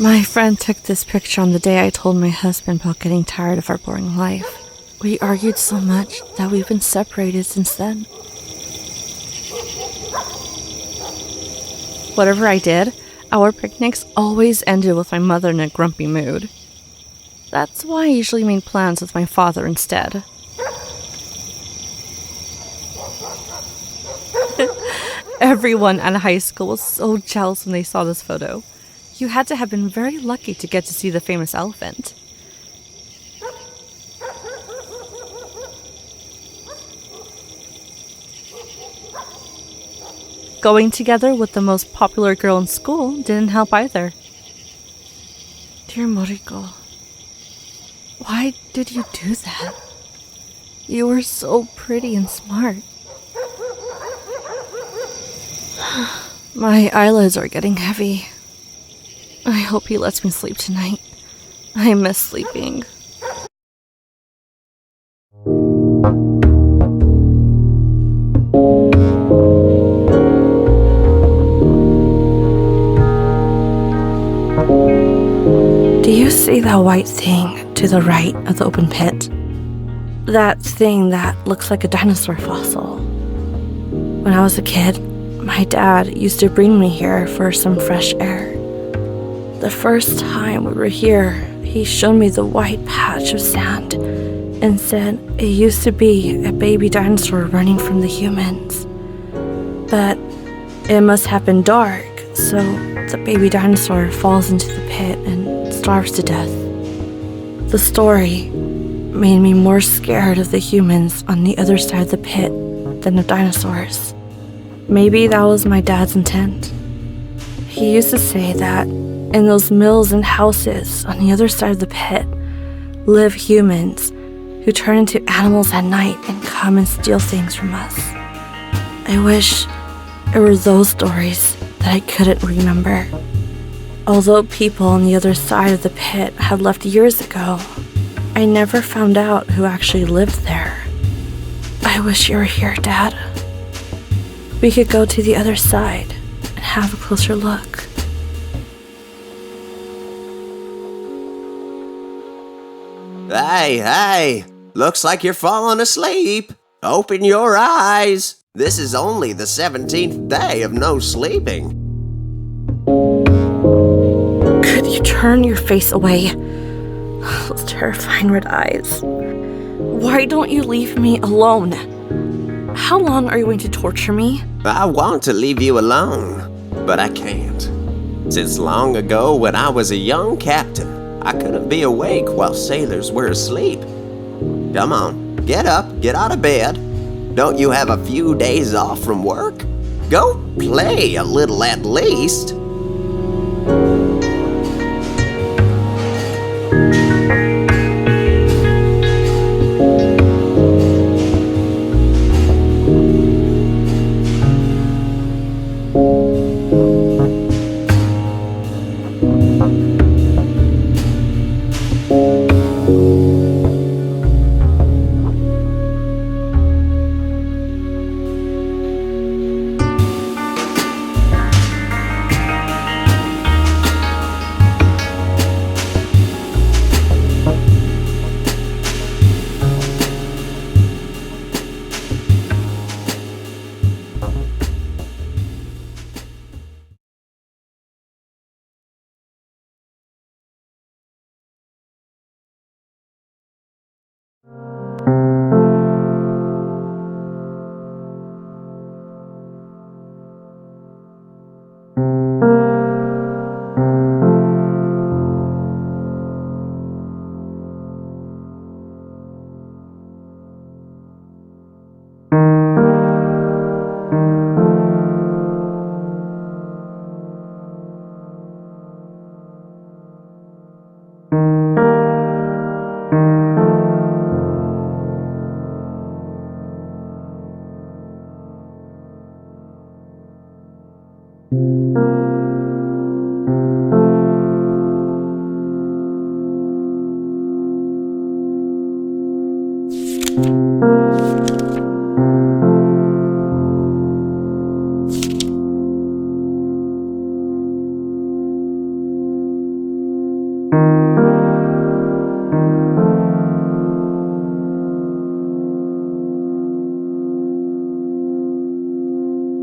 My friend took this picture on the day I told my husband about getting tired of our boring life. We argued so much that we've been separated since then. Whatever I did, our picnics always ended with my mother in a grumpy mood. That's why I usually made plans with my father instead. Everyone at high school was so jealous when they saw this photo. You had to have been very lucky to get to see the famous elephant. Going together with the most popular girl in school didn't help either. Dear Moriko, why did you do that? You were so pretty and smart. My eyelids are getting heavy. I hope he lets me sleep tonight. I miss sleeping. Do you see that white thing to the right of the open pit? That thing that looks like a dinosaur fossil. When I was a kid, my dad used to bring me here for some fresh air. The first time we were here, he showed me the white patch of sand and said it used to be a baby dinosaur running from the humans. But it must have been dark, so the baby dinosaur falls into the pit and starves to death. The story made me more scared of the humans on the other side of the pit than of dinosaurs. Maybe that was my dad's intent. He used to say that in those mills and houses on the other side of the pit live humans who turn into animals at night and come and steal things from us. I wish it were those stories that I couldn't remember. Although people on the other side of the pit had left years ago, I never found out who actually lived there. I wish you were here, Dad. We could go to the other side and have a closer look. Hey, looks like you're falling asleep. Open your eyes. This is only the 17th day of no sleeping. Could you turn your face away? Those terrifying red eyes. Why don't you leave me alone? How long are you going to torture me? I want to leave you alone, but I can't. Since long ago when I was a young captain, I couldn't be awake while sailors were asleep. Come on, get up, get out of bed. Don't you have a few days off from work? Go play a little at least.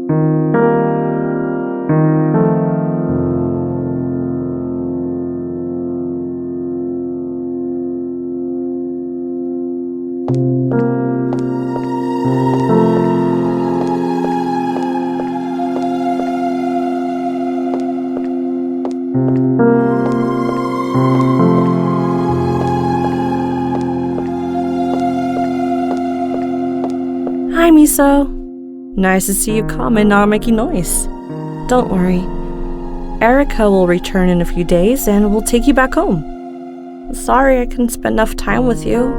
Hi, Miso. Nice to see you calm and not making noise. Don't worry. Erica will return in a few days and we'll take you back home. Sorry I couldn't spend enough time with you.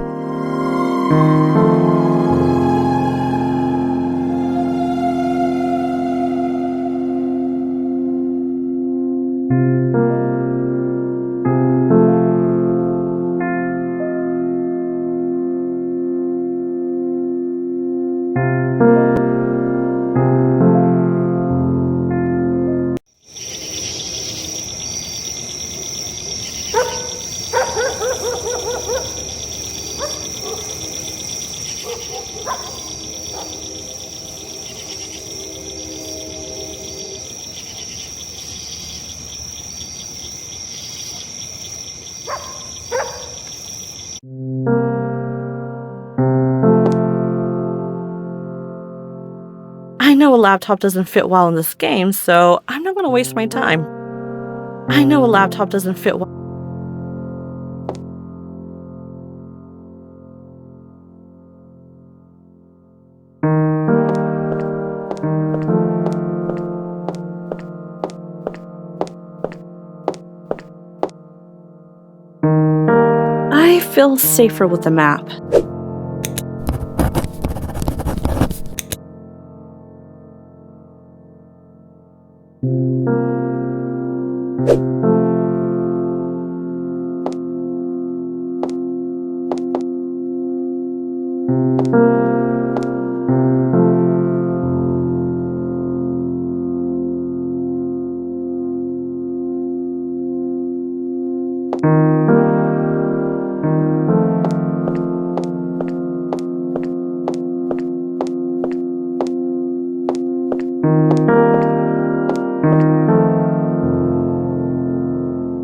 I know a laptop doesn't fit well in this game, so I'm not gonna waste my time. I know a laptop doesn't fit well. I feel safer with the map.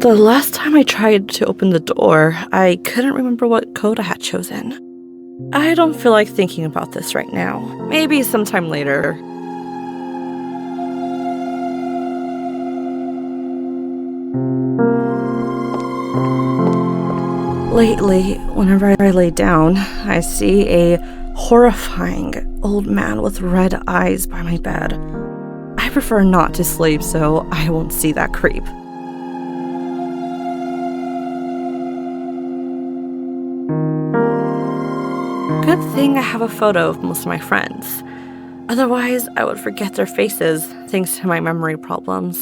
The last time I tried to open the door, I couldn't remember what code I had chosen. I don't feel like thinking about this right now. Maybe sometime later. Lately, whenever I lay down, I see a horrifying old man with red eyes by my bed. I prefer not to sleep so I won't see that creep. Good thing I have a photo of most of my friends. Otherwise, I would forget their faces thanks to my memory problems.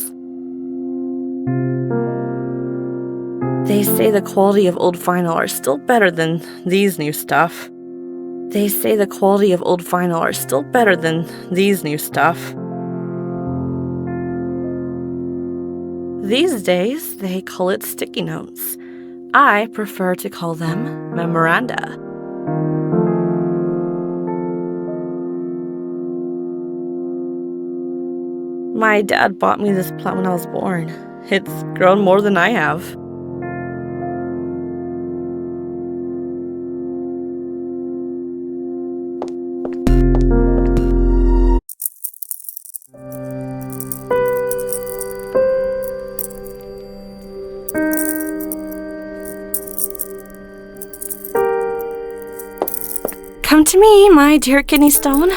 They say the quality of old vinyl are still better than these new stuff. They say the quality of old vinyl are still better than these new stuff. These days, they call it sticky notes. I prefer to call them Memoranda. My dad bought me this plant when I was born. It's grown more than I have. Come to me, my dear kidney stone.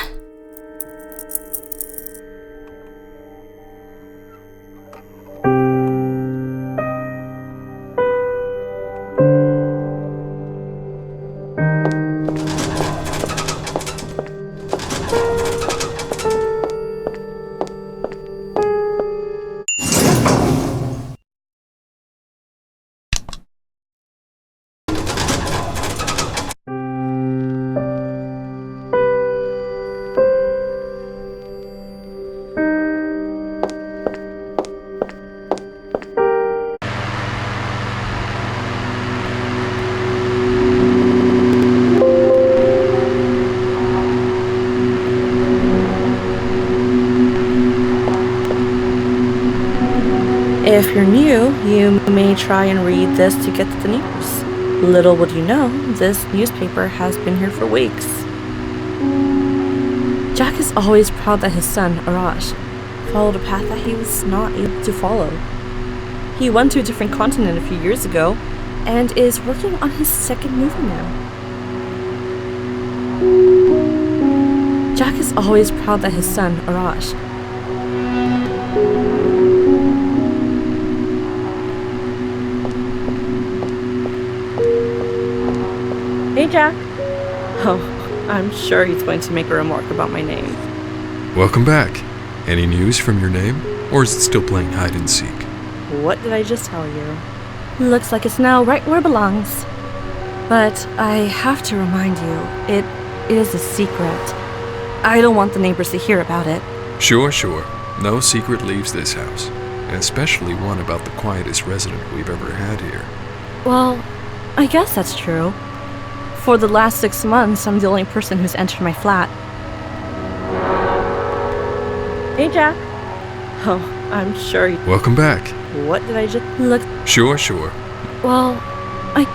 If you're new, you may try and read this to get to the news. Little would you know, this newspaper has been here for weeks. Jack is always proud that his son, Arash, followed a path that he was not able to follow. He went to a different continent a few years ago and is working on his second movie now. Jack is always proud that his son, Arash, Hey, Jack. Oh, I'm sure he's going to make a remark about my name. Welcome back. Any news from your name? Or is it still playing hide and seek? What did I just tell you? Looks like it's now right where it belongs. But I have to remind you, it is a secret. I don't want the neighbors to hear about it. Sure. No secret leaves this house. And especially one about the quietest resident we've ever had here. Well, I guess that's true. For the last 6 months, I'm the only person who's entered my flat. Hey, Jack. Oh, I'm sure you... Welcome back. What did I just... Look... Sure. Well, I...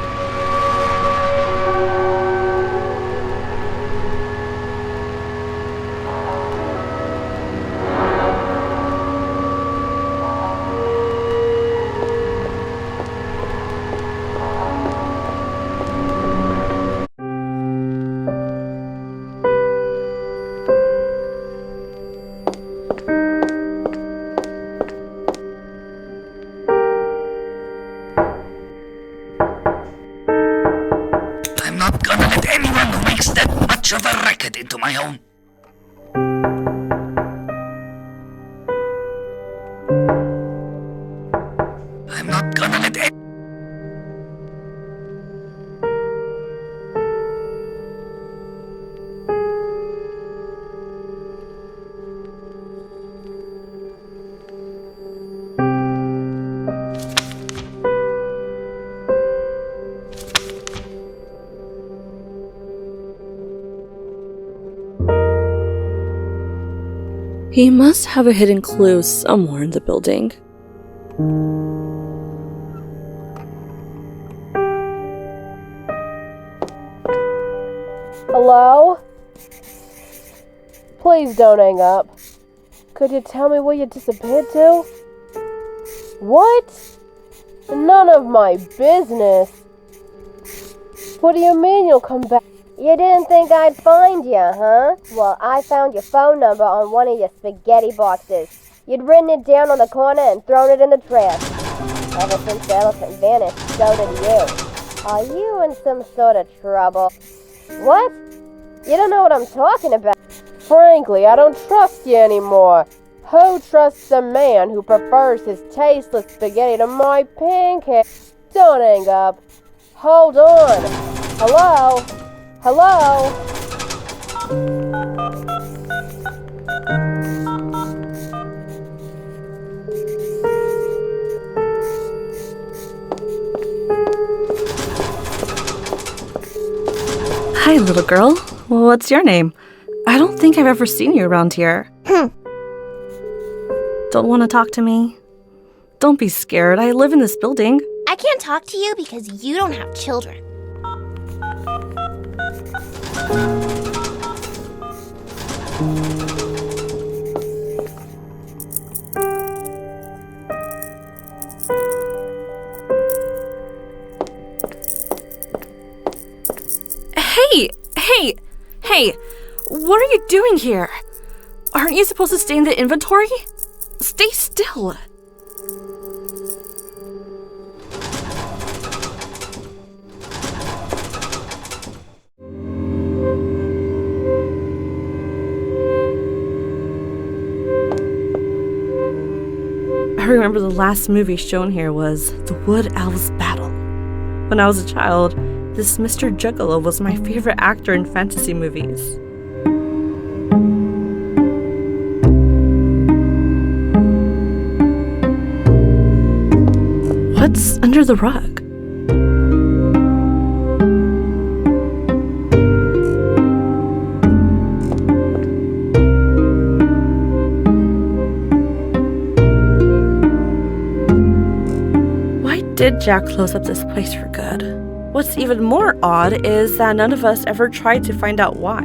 I'm not gonna let anyone who makes that much of a racket into my home. I'm not gonna let any... He must have a hidden clue somewhere in the building. Hello? Please don't hang up. Could you tell me where you disappeared to? What? None of my business. What do you mean you'll come back? You didn't think I'd find you, huh? Well, I found your phone number on one of your spaghetti boxes. You'd written it down on the corner and thrown it in the trash. Ever since the elephant vanished, so did you. Are you in some sort of trouble? What? You don't know what I'm talking about. Frankly, I don't trust you anymore. Who trusts a man who prefers his tasteless spaghetti to my pancakes? Don't hang up. Hold on. Hello? Hello? Hi, little girl. What's your name? I don't think I've ever seen you around here. Don't want to talk to me? Don't be scared. I live in this building. I can't talk to you because you don't have children. Hey! What are you doing here? Aren't you supposed to stay in the inventory? Stay still. I remember the last movie shown here was The Wood Elves Battle. When I was a child, this Mr. Juggalo was my favorite actor in fantasy movies. What's under the rug? did Jack close up this place for good? What's even more odd is that none of us ever tried to find out why.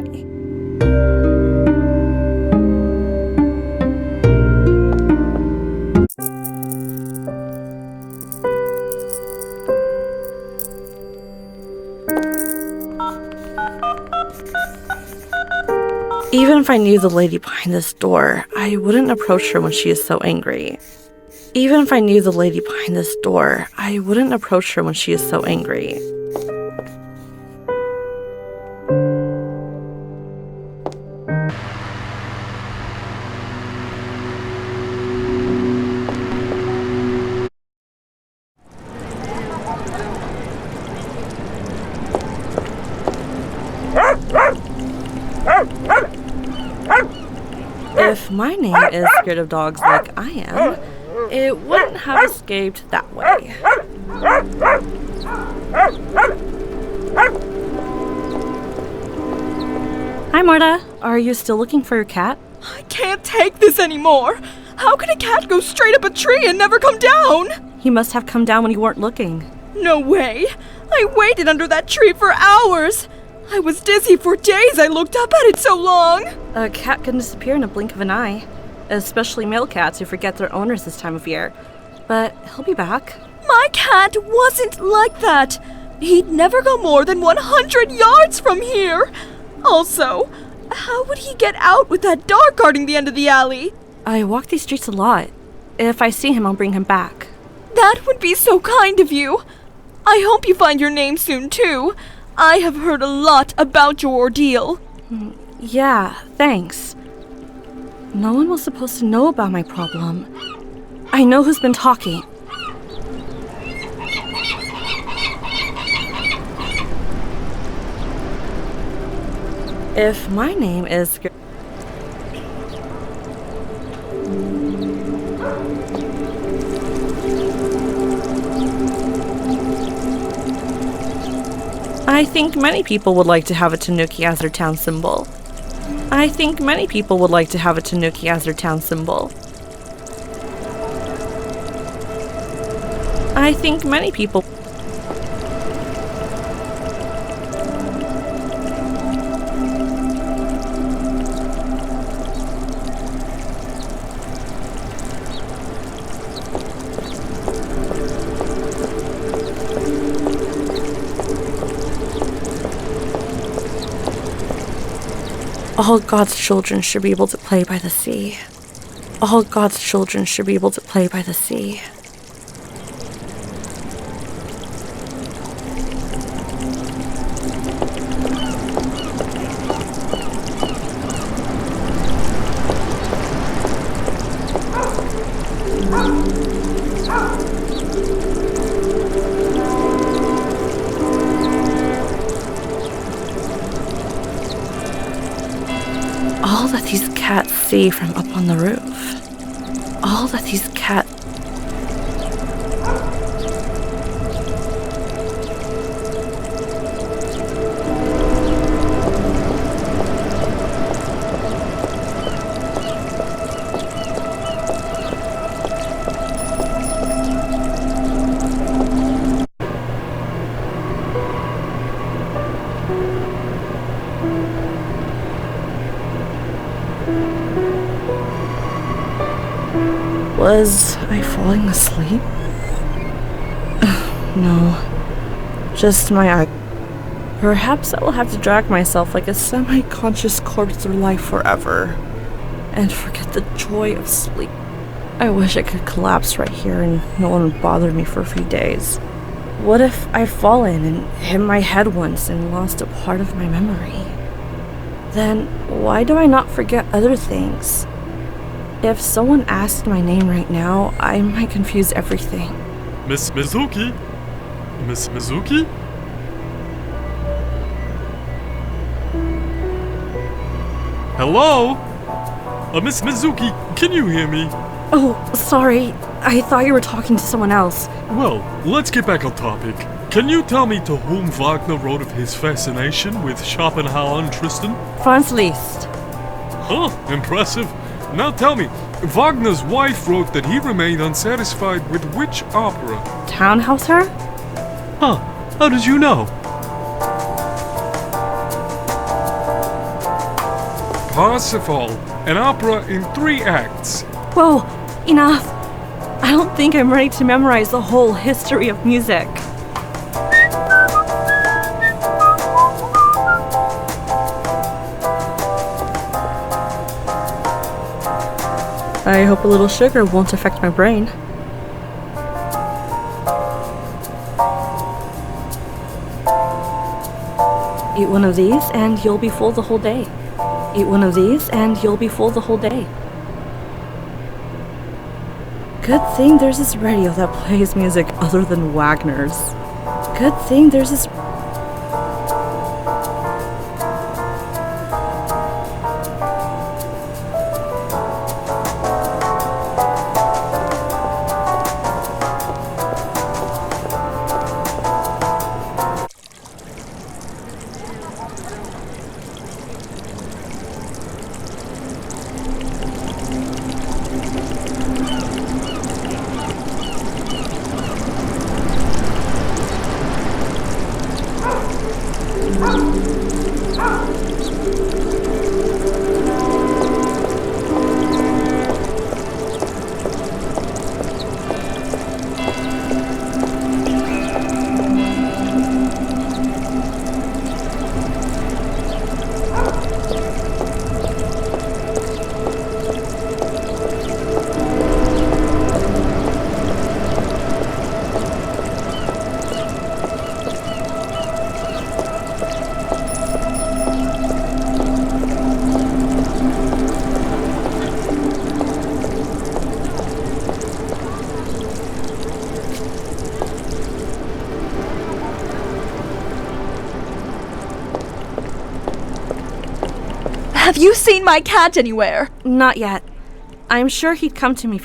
Even if I knew the lady behind this door, I wouldn't approach her when she is so angry. Even if I knew the lady behind this door, I wouldn't approach her when she is so angry. If my name is scared of dogs like I am, it wouldn't have escaped that way. Hi, Marta. Are you still looking for your cat? I can't take this anymore. How can a cat go straight up a tree and never come down? He must have come down when you weren't looking. No way. I waited under that tree for hours. I was dizzy for days. I looked up at it so long. A cat can disappear in a blink of an eye, especially male cats who forget their owners this time of year. But he'll be back. My cat wasn't like that. He'd never go more than 100 yards from here. Also, how would he get out with that dog guarding the end of the alley? I walk these streets a lot. If I see him, I'll bring him back. That would be so kind of you. I hope you find your name soon, too. I have heard a lot about your ordeal. Yeah, thanks. No one was supposed to know about my problem. I know who's been talking. If my name is... I think many people would like to have a tanuki as their town symbol. I think many people would like to have a tanuki as their town symbol. I think many people... All God's children should be able to play by the sea. All God's children should be able to play by the sea. All that these cats see from up on the roof. All that these cats... Was I falling asleep? No, just my eye. Perhaps I will have to drag myself like a semi-conscious corpse through life forever and forget the joy of sleep. I wish I could collapse right here and no one would bother me for a few days. What if I've fallen and hit my head once and lost a part of my memory? Then why do I not forget other things? If someone asked my name right now, I might confuse everything. Miss Mizuki? Miss Mizuki? Hello? Miss Mizuki, can you hear me? Oh, sorry. I thought you were talking to someone else. Well, let's get back on topic. Can you tell me to whom Wagner wrote of his fascination with Schopenhauer and Tristan? Franz Liszt. Huh, impressive. Now tell me, Wagner's wife wrote that he remained unsatisfied with which opera? Tannhäuser? Huh, how did you know? Parsifal, an opera in 3 acts. Whoa, enough. I don't think I'm ready to memorize the whole history of music. I hope a little sugar won't affect my brain. Eat one of these and you'll be full the whole day. Eat one of these and you'll be full the whole day. Good thing there's this radio that plays music other than Wagner's. Good thing there's this... Have you seen my cat anywhere? Not yet. I'm sure he'd come to me.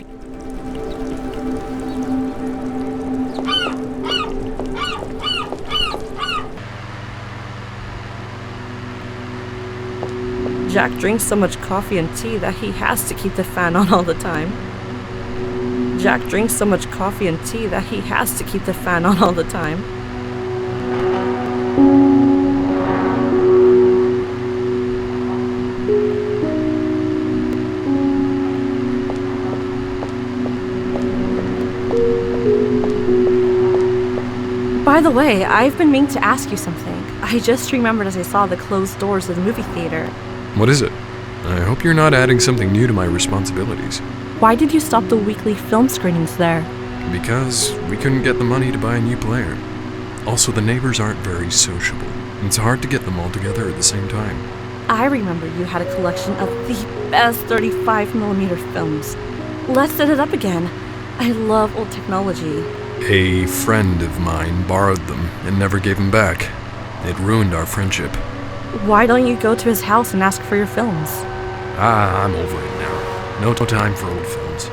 Jack drinks so much coffee and tea that he has to keep the fan on all the time. Jack drinks so much coffee and tea that he has to keep the fan on all the time. By the way, I've been meaning to ask you something. I just remembered as I saw the closed doors of the movie theater. What is it? I hope you're not adding something new to my responsibilities. Why did you stop the weekly film screenings there? Because we couldn't get the money to buy a new player. Also, the neighbors aren't very sociable. It's hard to get them all together at the same time. I remember you had a collection of the best 35mm films. Let's set it up again. I love old technology. A friend of mine borrowed them and never gave them back. It ruined our friendship. Why don't you go to his house and ask for your films? I'm over it now. No time for old films.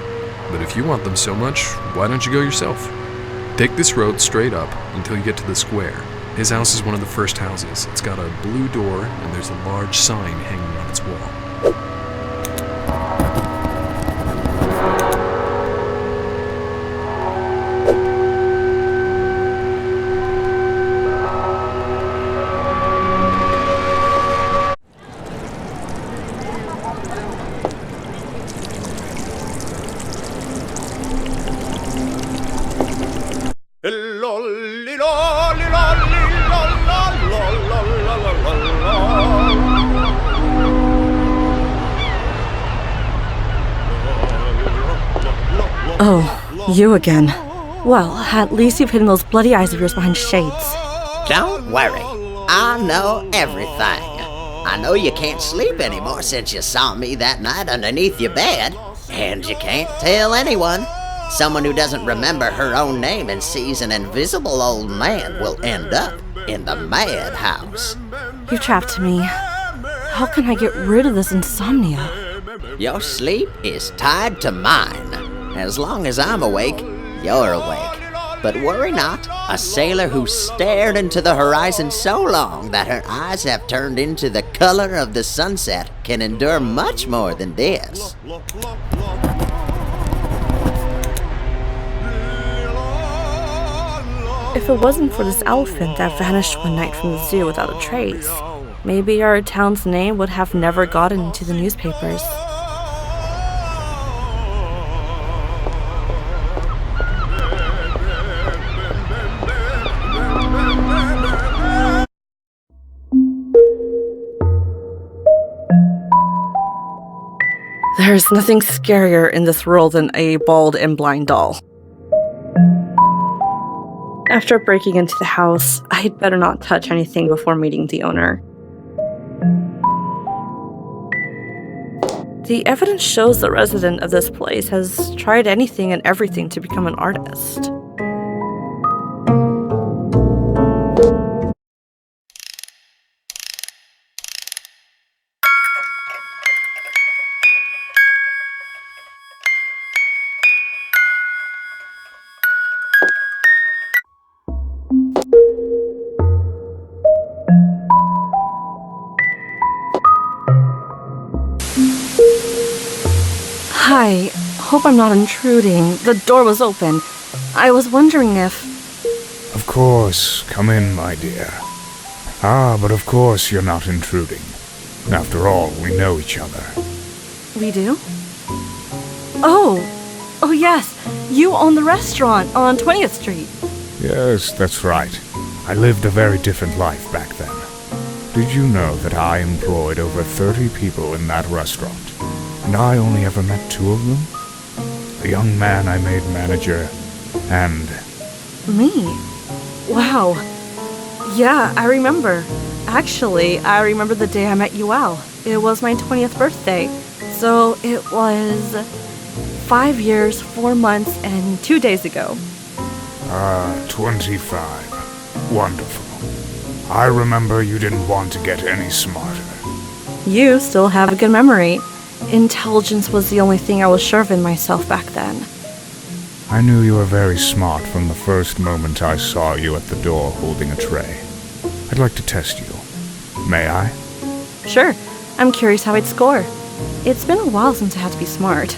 But if you want them so much, why don't you go yourself? Take this road straight up until you get to the square. His house is one of the first houses. It's got a blue door and there's a large sign hanging on its wall. Oh, you again. Well, at least you've hidden those bloody eyes of yours behind shades. Don't worry. I know everything. I know you can't sleep anymore since you saw me that night underneath your bed. And you can't tell anyone. Someone who doesn't remember her own name and sees an invisible old man will end up in the madhouse. You trapped me. How can I get rid of this insomnia? Your sleep is tied to mine. As long as I'm awake, you're awake. But worry not, a sailor who stared into the horizon so long that her eyes have turned into the color of the sunset can endure much more than this. If it wasn't for this elephant that vanished one night from the zoo without a trace, maybe our town's name would have never gotten into the newspapers. There's nothing scarier in this world than a bald and blind doll. After breaking into the house, I'd better not touch anything before meeting the owner. The evidence shows the resident of this place has tried anything and everything to become an artist. Hi, hope I'm not intruding. The door was open. I was wondering if... Of course, come in, my dear. But of course you're not intruding. After all, we know each other. We do? Oh yes, you own the restaurant on 20th Street. Yes, that's right. I lived a very different life back then. Did you know that I employed over 30 people in that restaurant? And I only ever met 2 of them? The young man I made manager, and... Me? Wow. Yeah, I remember. Actually, I remember the day I met Yuel. It was my 20th birthday. So it was 5 years, 4 months, and 2 days ago. 25. Wonderful. I remember you didn't want to get any smarter. You still have a good memory. Intelligence was the only thing I was sure of in myself back then. I knew you were very smart from the first moment I saw you at the door holding a tray. I'd like to test you. May I? Sure. I'm curious how I'd score. It's been a while since I had to be smart.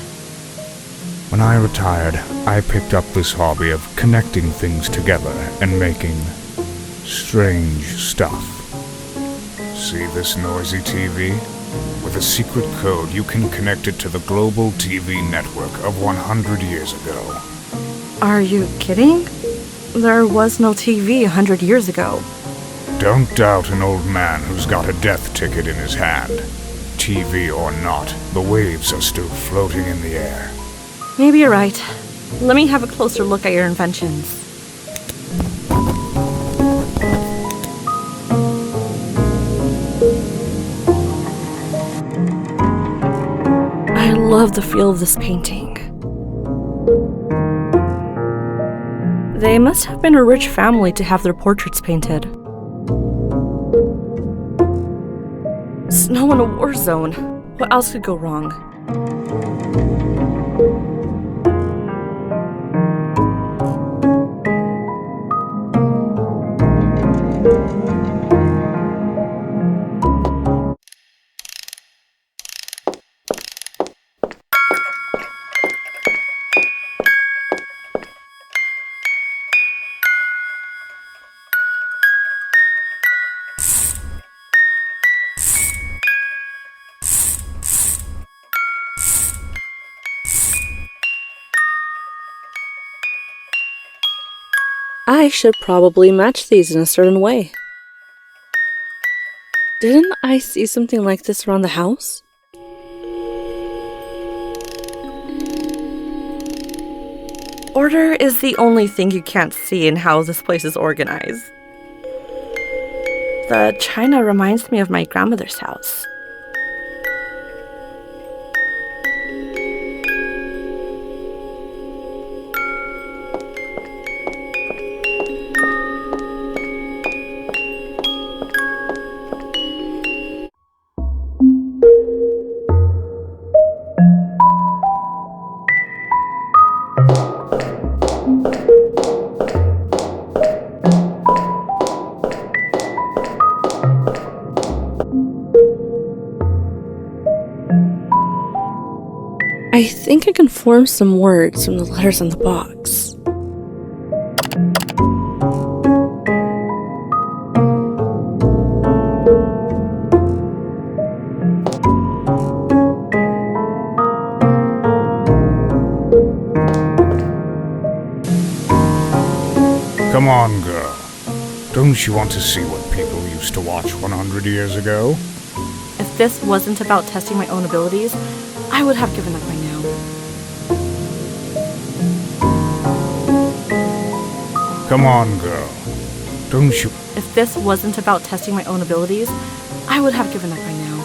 When I retired, I picked up this hobby of connecting things together and making strange stuff. See this noisy TV? With a secret code, you can connect it to the global TV network of 100 years ago. Are you kidding? There was no TV 100 years ago. Don't doubt an old man who's got a death ticket in his hand. TV or not, the waves are still floating in the air. Maybe you're right. Let me have a closer look at your inventions. I love the feel of this painting. They must have been a rich family to have their portraits painted. Snow in a war zone. What else could go wrong? I should probably match these in a certain way. Didn't I see something like this around the house? Order is the only thing you can't see in how this place is organized. The china reminds me of my grandmother's house. think I can form some words from the letters in the box. Come on, girl. Don't you want to see what people used to watch 100 years ago? If this wasn't about testing my own abilities, I would have given up by now. Come on, girl. Don't you... If this wasn't about testing my own abilities, I would have given up by now.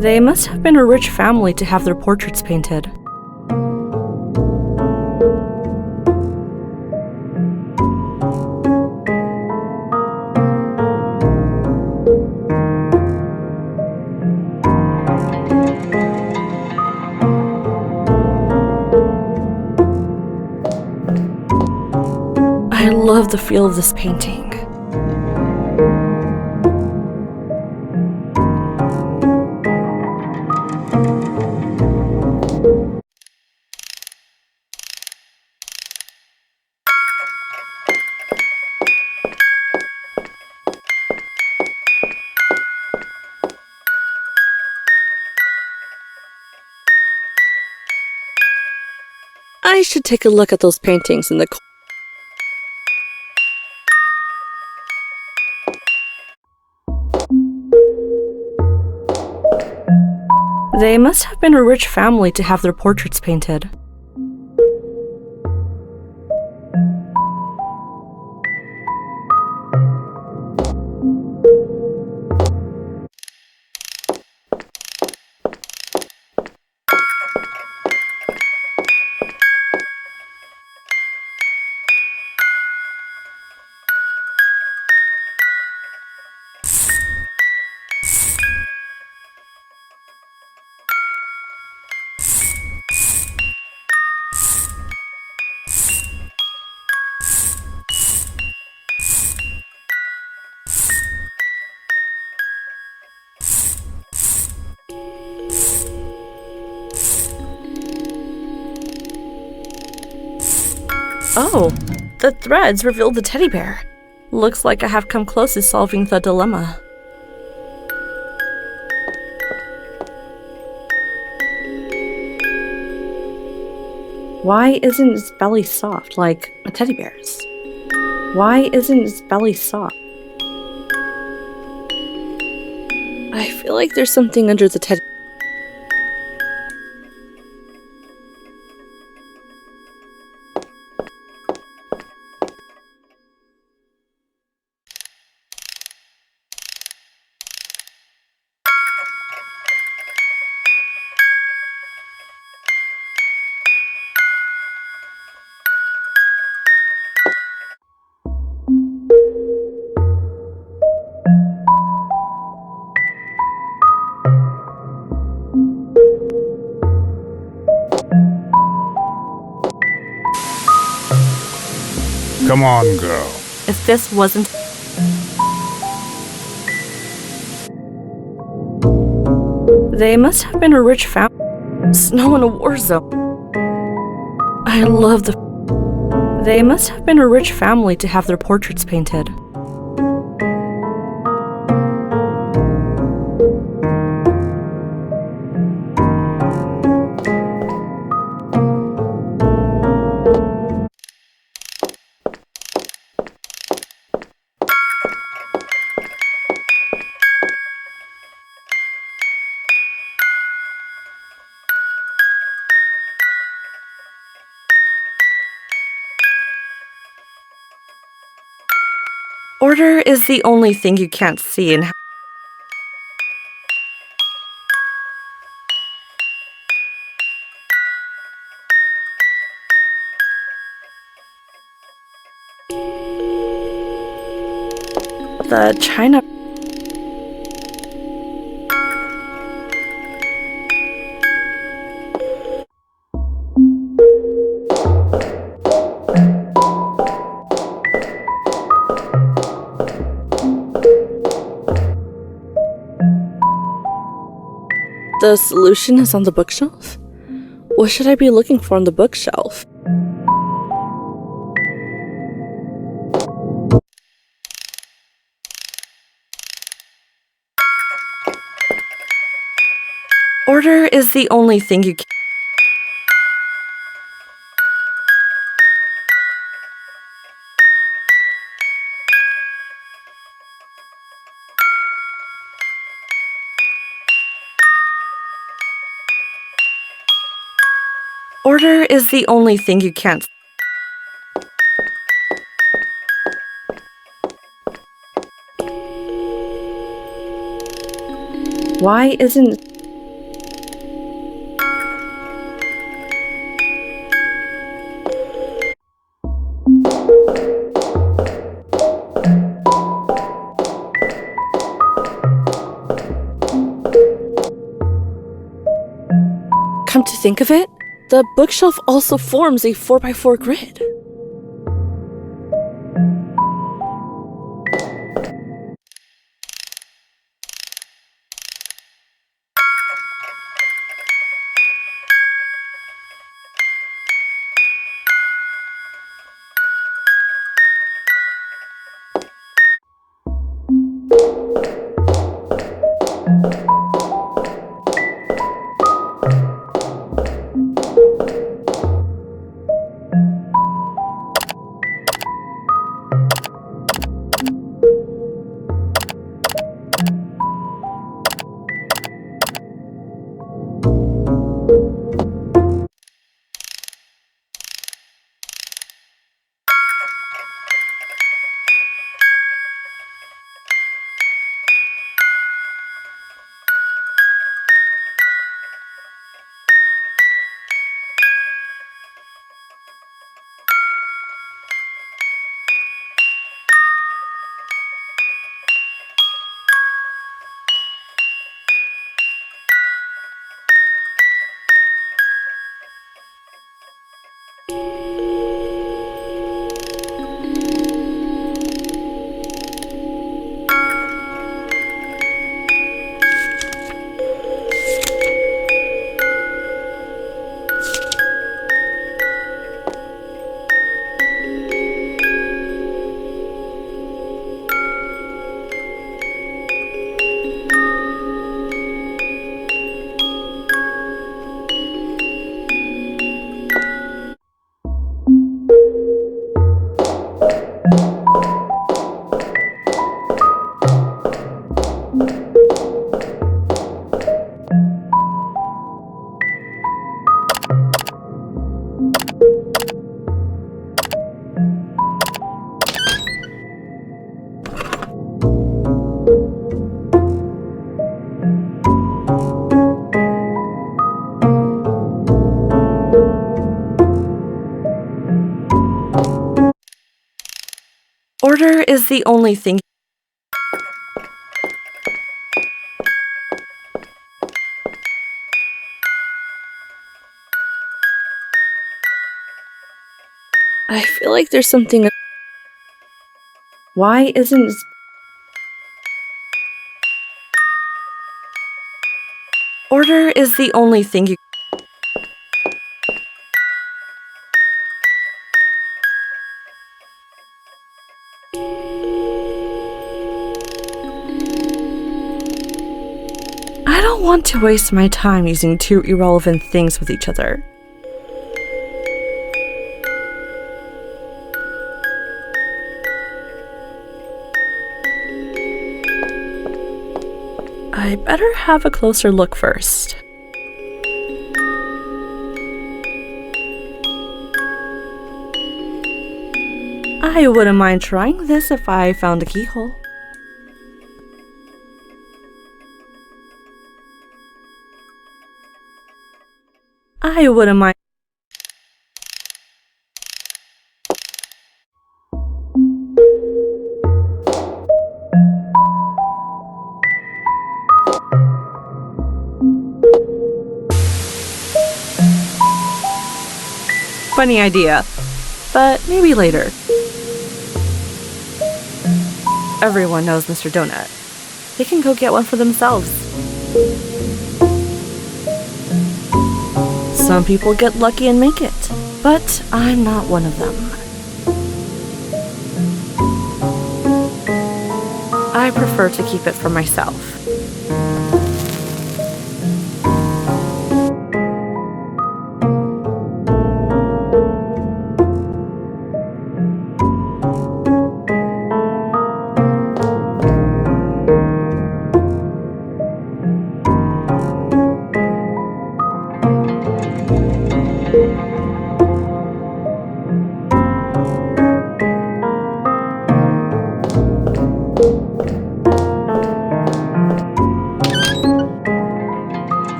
They must have been a rich family to have their portraits painted. I love the feel of this painting. I should take a look at those paintings in the They must have been a rich family to have their portraits painted. Oh, the threads revealed the teddy bear. Looks like I have come close to solving the dilemma. Why isn't its belly soft like a teddy bear's? Why isn't its belly soft? I feel like there's something under the teddy. Come on, girl. If this wasn't... They must have been a rich family. Snow in a war zone. I love the... They must have been a rich family to have their portraits painted. Order is the only thing you can't see in... The China... The solution is on the bookshelf? What should I be looking for on the bookshelf? Order is the only thing you can. Order is the only thing you can't. Why isn't... Come to think of it, the bookshelf also forms a 4x4 grid. Order is the only thing. I feel like there's something. Why isn't... Order is the only thing you... I don't want to waste my time using two irrelevant things with each other. I better have a closer look first. I wouldn't mind trying this if I found a keyhole. I wouldn't mind. Funny idea, but maybe later. Everyone knows Mr. Donut. They can go get one for themselves. Some people get lucky and make it, but I'm not one of them. I prefer to keep it for myself.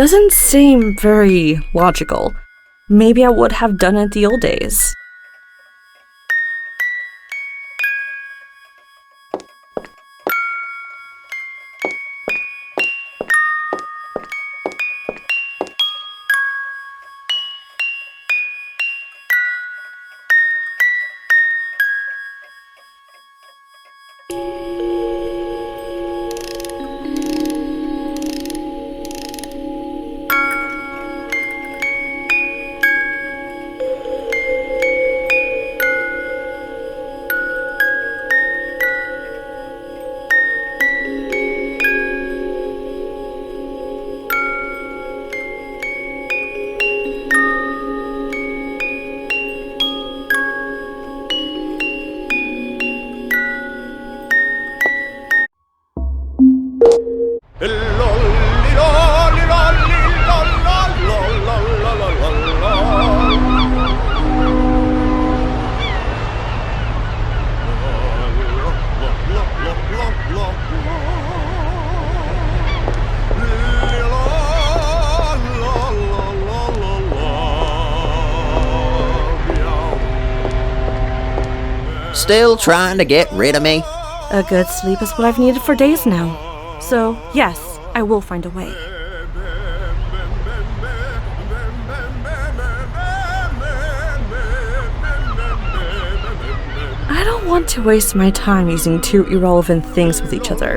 Doesn't seem very logical. Maybe I would have done it the old days. Still trying to get rid of me? A good sleep is what I've needed for days now. So, yes, I will find a way. I don't want to waste my time using two irrelevant things with each other.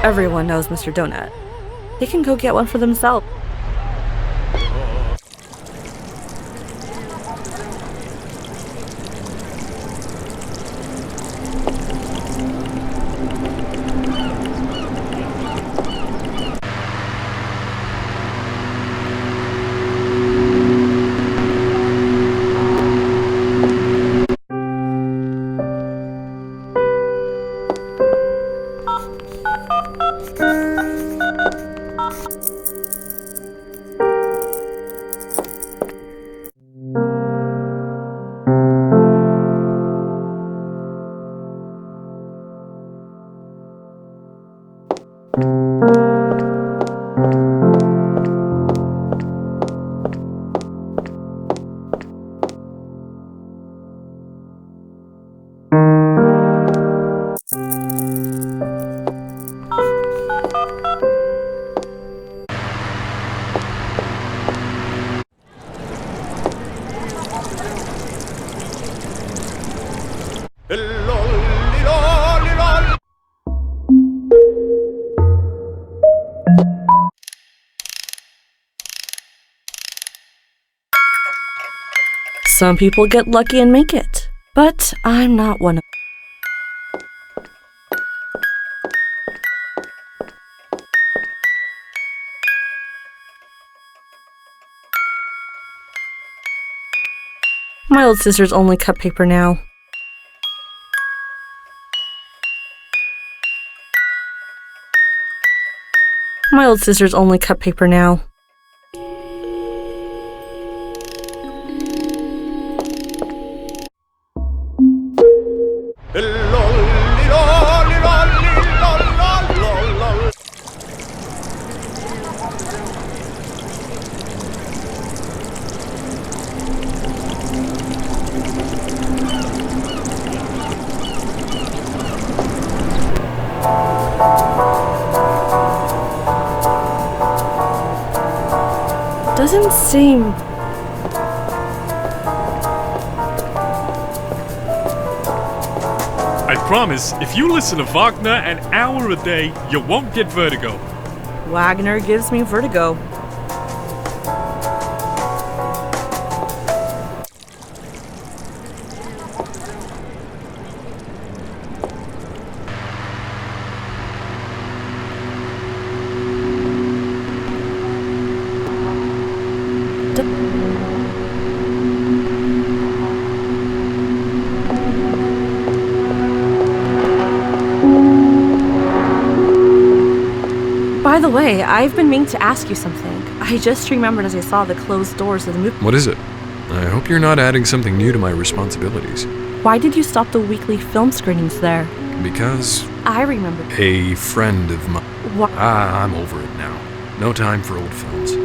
Everyone knows Mr. Donut. They can go get one for themselves. Some people get lucky and make it, but I'm not one of them. My old sisters only cut paper now. My old sisters only cut paper now. doesn't seem... I promise, if you listen to Wagner an hour a day, you won't get vertigo. Wagner gives me vertigo. By the way, I've been meaning to ask you something. I just remembered as I saw the closed doors of the movie. What is it? I hope you're not adding something new to my responsibilities. Why did you stop the weekly film screenings there? Because I remember. a friend of mine... What? I'm over it now. No time for old films.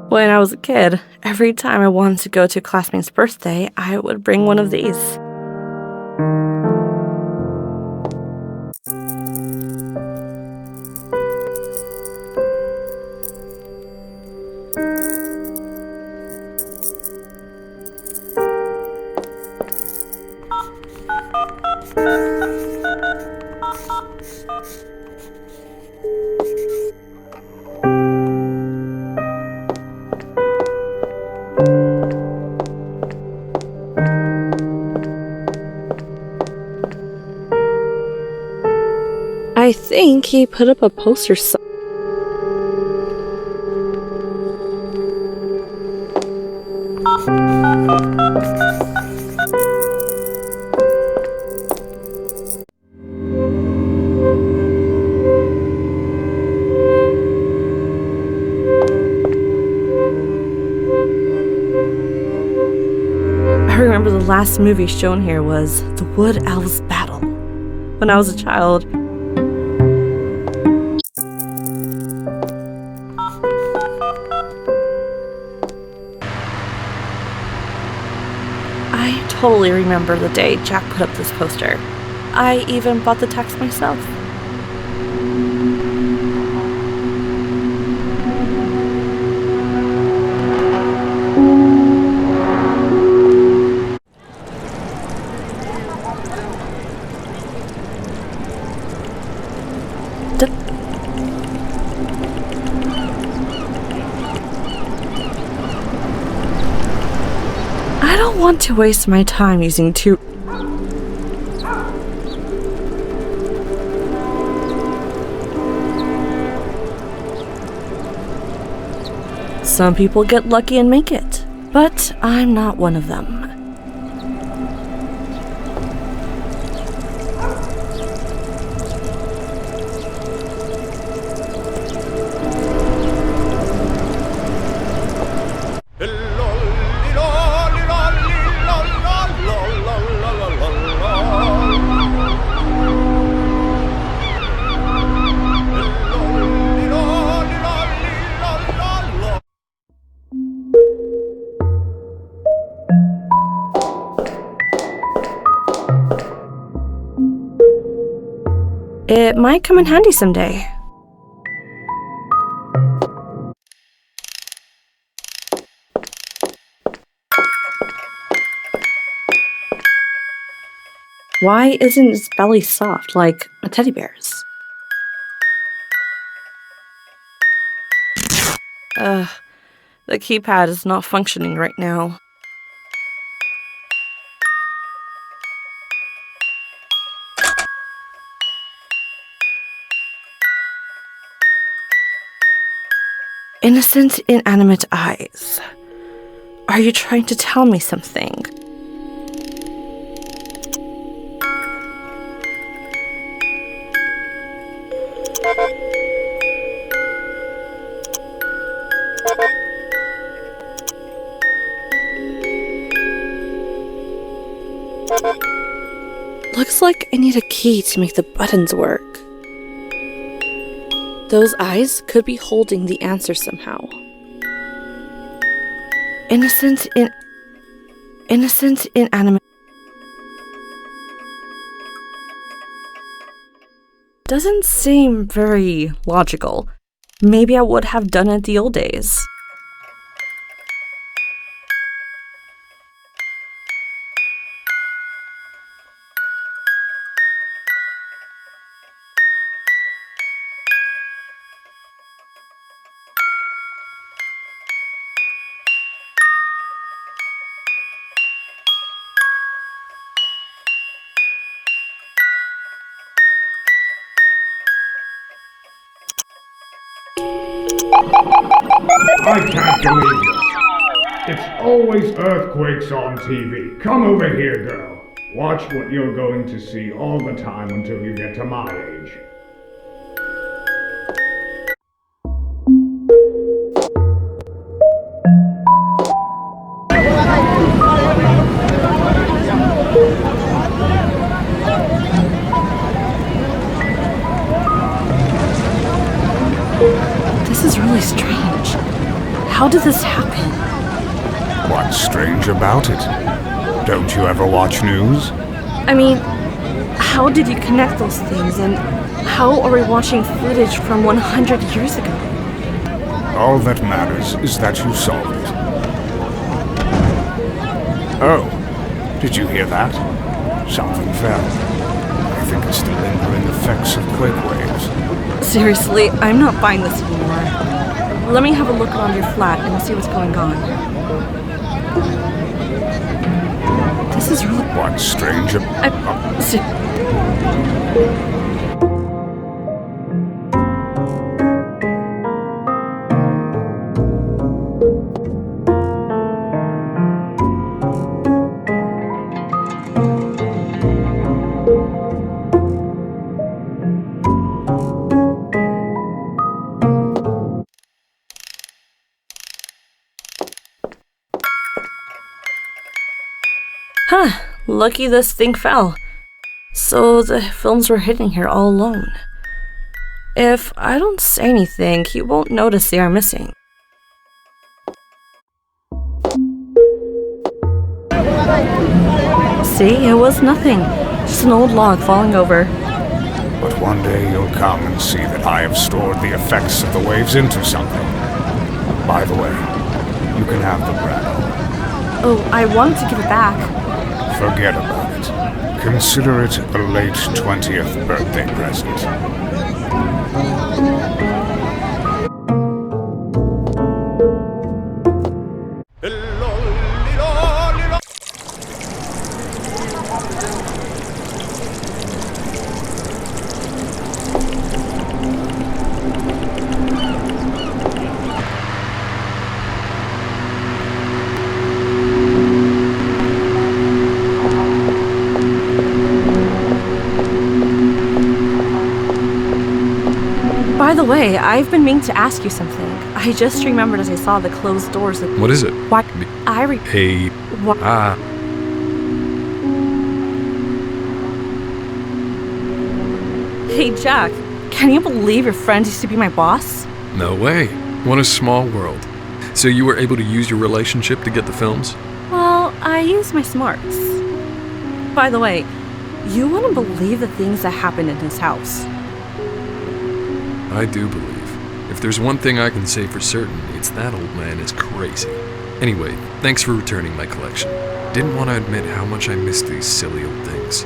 When I was a kid, every time I wanted to go to a classmate's birthday, I would bring one of these. I think he put up a poster I remember the last movie shown here was The Wood Elves Battle. When I was a child, I totally remember the day Jack put up this poster. I even bought the text myself. I don't want to waste my time using two. Some people get lucky and make it, but I'm not one of them. It might come in handy someday. Why isn't its belly soft like a teddy bear's? The keypad is not functioning right now. Innocent, inanimate eyes. Are you trying to tell me something? Looks like I need a key to make the buttons work. Those eyes could be holding the answer somehow. Innocent inanimate. Doesn't seem very logical. Maybe I would have done it the old days. I can't believe this. It's always earthquakes on TV. Come over here, girl. Watch what you're going to see all the time until you get to my age. This is really strange. How did this happen? What's strange about it? Don't you ever watch news? I mean, how did you connect those things, and how are we watching footage from 100 years ago? All that matters is that you solved it. Oh, did you hear that? Something fell. I think it's the lingering effects of quake waves. Seriously, I'm not buying this anymore. Let me have a look around your flat and see what's going on. This is really... What's strange Huh, lucky this thing fell. So the films were hidden here all alone. If I don't say anything, he won't notice they are missing. See, it was nothing. Just an old log falling over. But one day you'll come and see that I have stored the effects of the waves into something. By the way, you can have the bread. Oh, I wanted to give it back. Forget about it. Consider it a late 20th birthday present. By the way, I've been meaning to ask you something. I just remembered as I saw the closed doors that... What is it? What? Hey... What? Hey, Jack. Can you believe your friend used to be my boss? No way. What a small world. So you were able to use your relationship to get the films? Well, I used my smarts. By the way, you wouldn't believe the things that happened in his house. I do believe. If there's one thing I can say for certain, it's that old man is crazy. Anyway, thanks for returning my collection. Didn't want to admit how much I missed these silly old things.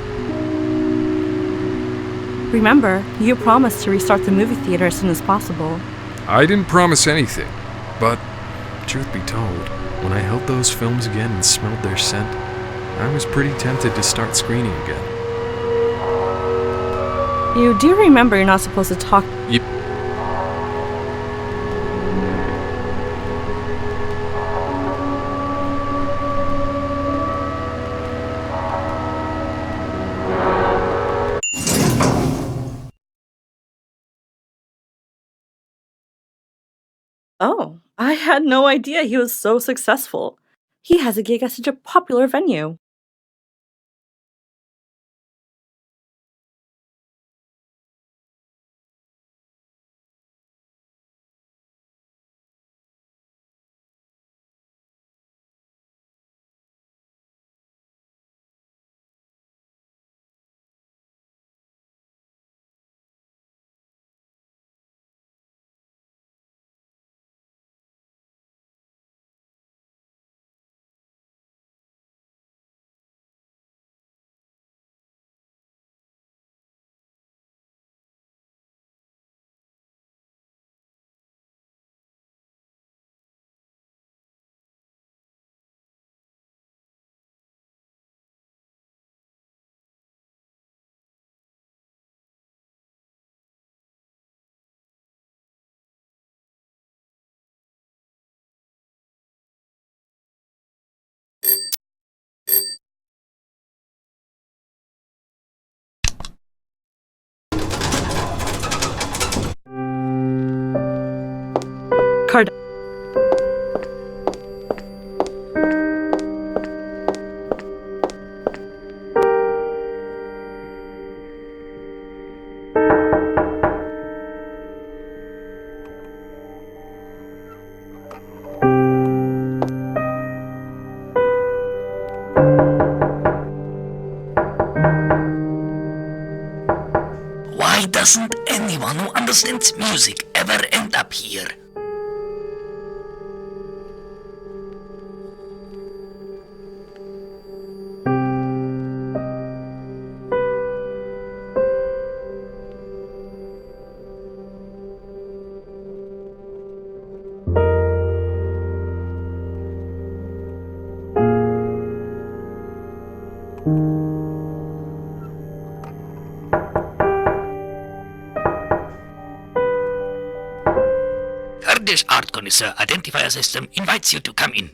Remember, you promised to restart the movie theater as soon as possible. I didn't promise anything, but truth be told, when I held those films again and smelled their scent, I was pretty tempted to start screening again. You do remember you're not supposed to talk... Yep. Oh, I had no idea he was so successful. He has a gig at such a popular venue. Card. Why doesn't anyone who understands music ever end up here? Kurdish Art Connoisseur Identifier System invites you to come in.